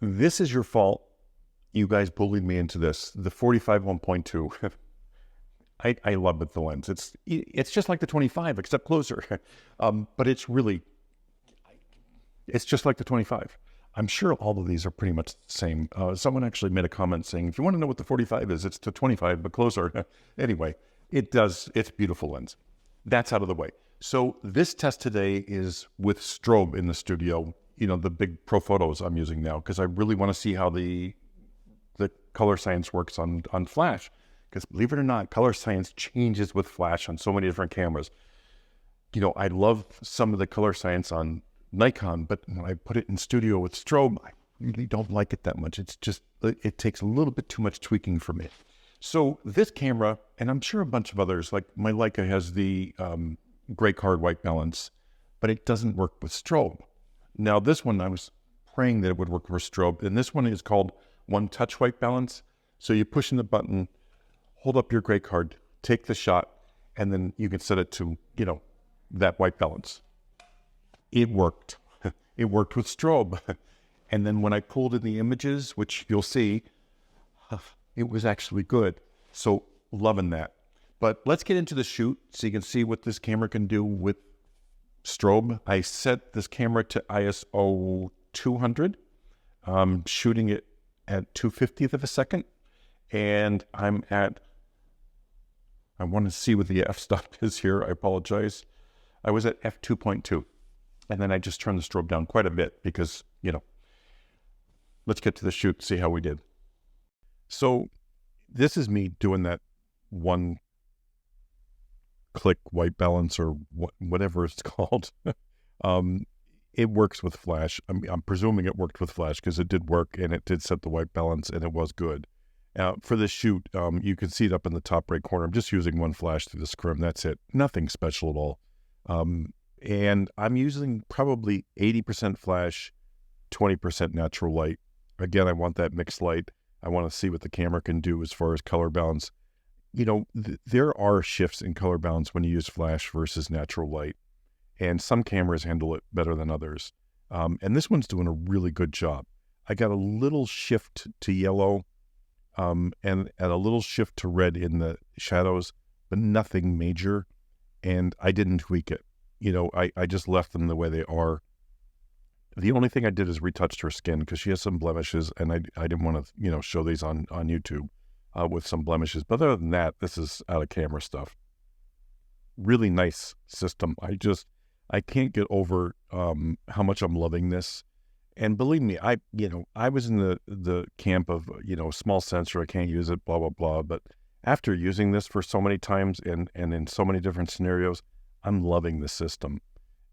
This is your fault. You guys bullied me into this. The 45 1.2. I love it, the lens. It's just like the 25, except closer. But it's just like the 25. I'm sure all of these are pretty much the same. Someone actually made a comment saying, if you want to know what the 45 is, it's the 25, but closer. Anyway, it's a beautiful lens. That's out of the way. So this test today is with strobe in the studio, the big Pro Photos I'm using now, because I really want to see how the color science works on flash. Because believe it or not, color science changes with flash on so many different cameras. I love some of the color science on Nikon, but when I put it in studio with strobe, I really don't like it that much. It takes a little bit too much tweaking for me. So this camera, and I'm sure a bunch of others, like my Leica has the gray card white balance, but it doesn't work with strobe. Now this one, I was praying that it would work for strobe, and this one is called one touch white balance. So you push in the button, hold up your gray card, take the shot, and then you can set it to, that white balance. It worked. It worked with strobe. And then when I pulled in the images, which you'll see, it was actually good. So loving that. But let's get into the shoot so you can see what this camera can do with strobe. I set this camera to ISO 200, shooting it at 2/50th of a second. And I want to see what the f-stop is here. I apologize. I was at f2.2. And then I just turned the strobe down quite a bit because, let's get to the shoot, see how we did. So this is me doing that one click white balance or whatever it's called. It works with flash. I'm presuming it worked with flash because it did work and it did set the white balance and it was good. For this shoot, you can see it up in the top right corner. I'm just using one flash through the scrim. That's it. Nothing special at all. And I'm using probably 80% flash, 20% natural light. Again, I want that mixed light. I want to see what the camera can do as far as color balance. There are shifts in color balance when you use flash versus natural light. And some cameras handle it better than others. And this one's doing a really good job. I got a little shift to yellow and a little shift to red in the shadows, but nothing major. And I didn't tweak it. I just left them the way they are. The only thing I did is retouched her skin because she has some blemishes, and I didn't want to, show these on YouTube with some blemishes. But other than that, this is out of camera stuff. Really nice system. I can't get over how much I'm loving this. And believe me, I was in the camp of, small sensor, I can't use it, blah, blah, blah. But after using this for so many times and in so many different scenarios, I'm loving the system.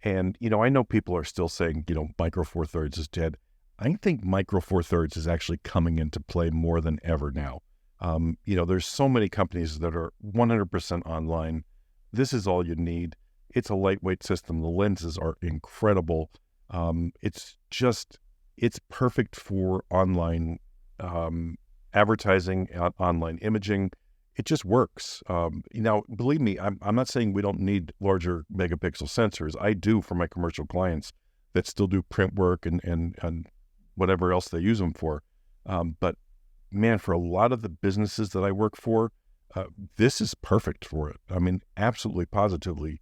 And, I know people are still saying, micro four thirds is dead. I think micro four thirds is actually coming into play more than ever now. There's so many companies that are 100% online. This is all you need. It's a lightweight system. The lenses are incredible. It's perfect for online advertising, online imaging. It just works. Now, believe me, I'm not saying we don't need larger megapixel sensors. I do for my commercial clients that still do print work and whatever else they use them for. But man, for a lot of the businesses that I work for, this is perfect for it. Absolutely, positively,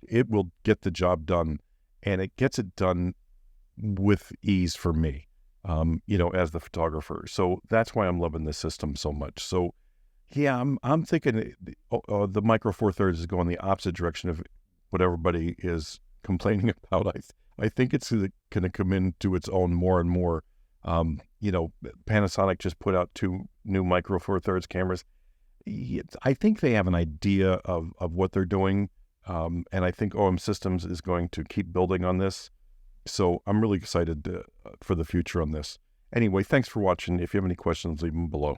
it will get the job done, and it gets it done with ease for me, as the photographer. So that's why I'm loving this system so much. So yeah, I'm thinking the micro four thirds is going the opposite direction of what everybody is complaining about. I think it's going to come into its own more and more. Panasonic just put out 2 new micro four thirds cameras. I think they have an idea of what they're doing. And I think OM Systems is going to keep building on this. So I'm really excited for the future on this. Anyway, thanks for watching. If you have any questions, leave them below.